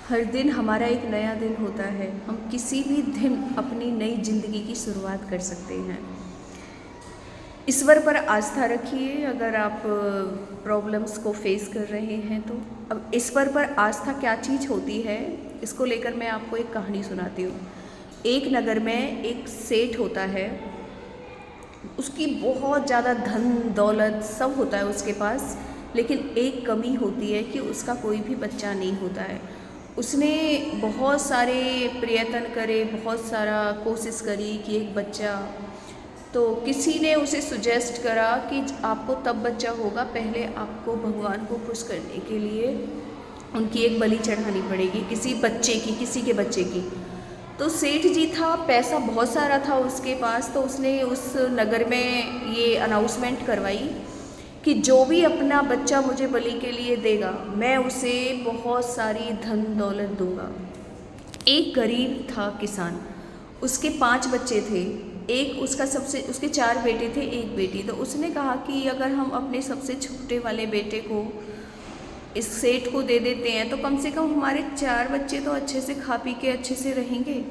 हर दिन हमारा एक नया दिन होता है। हम किसी भी दिन अपनी नई ज़िंदगी की शुरुआत कर सकते हैं। ईश्वर पर आस्था रखिए अगर आप प्रॉब्लम्स को फेस कर रहे हैं तो। अब ईश्वर पर आस्था क्या चीज़ होती है, इसको लेकर मैं आपको एक कहानी सुनाती हूँ। एक नगर में एक सेठ होता है, उसकी बहुत ज़्यादा धन दौलत सब होता है उसके पास, लेकिन एक कमी होती है कि उसका कोई भी बच्चा नहीं होता है। उसने बहुत सारे प्रयत्न करे, बहुत सारा कोशिश करी कि एक बच्चा, तो किसी ने उसे सुजेस्ट करा कि आपको तब बच्चा होगा, पहले आपको भगवान को खुश करने के लिए उनकी एक बलि चढ़ानी पड़ेगी, किसी बच्चे की, किसी के बच्चे की। तो सेठ जी था, पैसा बहुत सारा था उसके पास, तो उसने उस नगर में ये अनाउंसमेंट करवाई कि जो भी अपना बच्चा मुझे बलि के लिए देगा, मैं उसे बहुत सारी धन दौलत दूंगा। एक गरीब था किसान, उसके 5 बच्चे थे, उसके 4 बेटे थे, एक बेटी। तो उसने कहा कि अगर हम अपने सबसे छोटे वाले बेटे को इस सेठ को दे देते हैं तो कम से कम हमारे 4 बच्चे तो अच्छे से खा पी के अच्छे से रहेंगे।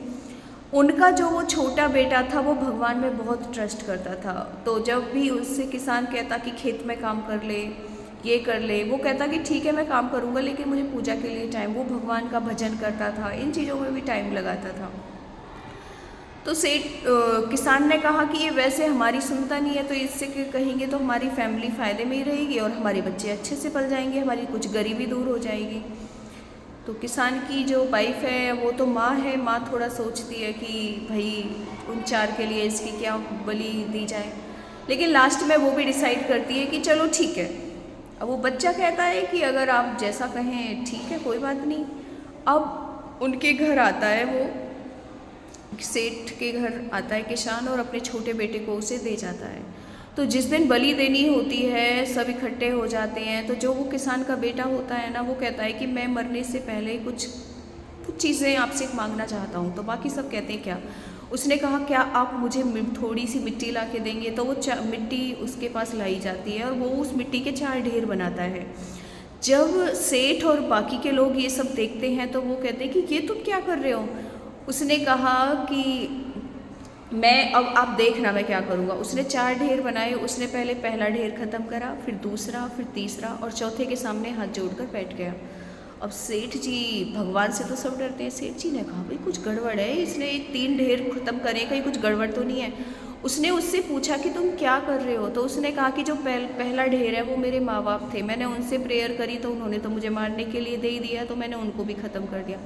उनका जो वो छोटा बेटा था वो भगवान में बहुत ट्रस्ट करता था, तो जब भी उससे किसान कहता कि खेत में काम कर ले, ये कर ले, वो कहता कि ठीक है मैं काम करूँगा, लेकिन मुझे पूजा के लिए टाइम, वो भगवान का भजन करता था, इन चीज़ों में भी टाइम लगाता था। तो किसान ने कहा कि ये वैसे हमारी सुनता नहीं है, तो इससे कहेंगे तो हमारी फैमिली फ़ायदे में ही रहेगी और हमारे बच्चे अच्छे से पल जाएंगे, हमारी कुछ गरीबी दूर हो जाएगी। तो किसान की जो वाइफ है वो तो माँ है, माँ थोड़ा सोचती है कि भाई उन 4 के लिए इसकी क्या बलि दी जाए, लेकिन लास्ट में वो भी डिसाइड करती है कि चलो ठीक है। अब वो बच्चा कहता है कि अगर आप जैसा कहें ठीक है, कोई बात नहीं। अब उनके घर आता है, वो सेठ के घर आता है किसान और अपने छोटे बेटे को उसे दे जाता है। तो जिस दिन बलि देनी होती है, सब इकट्ठे हो जाते हैं, तो जो वो किसान का बेटा होता है ना, वो कहता है कि मैं मरने से पहले कुछ चीज़ें आपसे मांगना चाहता हूँ। तो बाकी सब कहते हैं क्या। उसने कहा क्या आप मुझे थोड़ी सी मिट्टी ला के देंगे, तो वो मिट्टी उसके पास लाई जाती है और वो उस मिट्टी के 4 ढेर बनाता है। जब सेठ और बाकी के लोग ये सब देखते हैं तो वो कहते हैं कि ये तुम क्या कर रहे हो। उसने कहा कि मैं, अब आप देखना मैं क्या करूँगा। उसने 4 ढेर बनाए, उसने पहले पहला ढेर ख़त्म करा, फिर दूसरा, फिर तीसरा और चौथे के सामने हाथ जोड़कर बैठ गया। अब सेठ जी, भगवान से तो सब डरते हैं, सेठ जी ने कहा भाई कुछ गड़बड़ है, इसने 3 ढेर ख़त्म करे, कहीं कुछ गड़बड़ तो नहीं है। उसने उससे पूछा कि तुम क्या कर रहे हो, तो उसने कहा कि जो पहला ढेर है वो मेरे माँ बाप थे, मैंने उनसे प्रेयर करी तो उन्होंने तो मुझे मारने के लिए दे ही दिया, तो मैंने उनको भी ख़त्म कर दिया।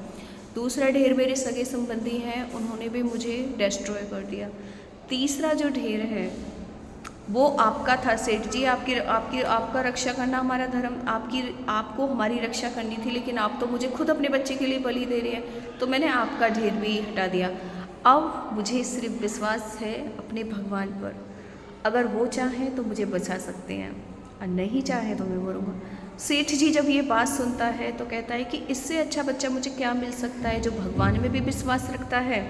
दूसरा ढेर मेरे सगे संबंधी हैं, उन्होंने भी मुझे डिस्ट्रॉय कर दिया। तीसरा जो ढेर है वो आपका था सेठ जी, आपका रक्षा करना हमारा धर्म, आपको हमारी रक्षा करनी थी, लेकिन आप तो मुझे खुद अपने बच्चे के लिए बलि दे रहे हैं, तो मैंने आपका ढेर भी हटा दिया। अब मुझे सिर्फ विश्वास है अपने भगवान पर, अगर वो चाहें तो मुझे बचा सकते हैं और नहीं चाहे तो मैं मरूँगा। सेठ जी जब ये बात सुनता है तो कहता है कि इससे अच्छा बच्चा मुझे क्या मिल सकता है, जो भगवान में भी विश्वास रखता है,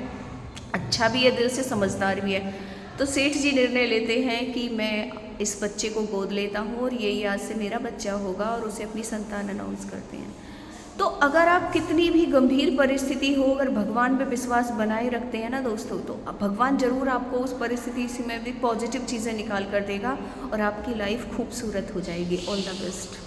अच्छा भी है, दिल से समझदार भी है। तो सेठ जी निर्णय लेते हैं कि मैं इस बच्चे को गोद लेता हूँ और यही आज से मेरा बच्चा होगा, और उसे अपनी संतान अनाउंस करते हैं। तो अगर आप कितनी भी गंभीर परिस्थिति हो, अगर भगवान पे विश्वास बनाए रखते हैं ना दोस्तों, तो भगवान ज़रूर आपको उस परिस्थिति से में भी पॉजिटिव चीज़ें निकाल कर देगा और आपकी लाइफ खूबसूरत हो जाएगी। All the best.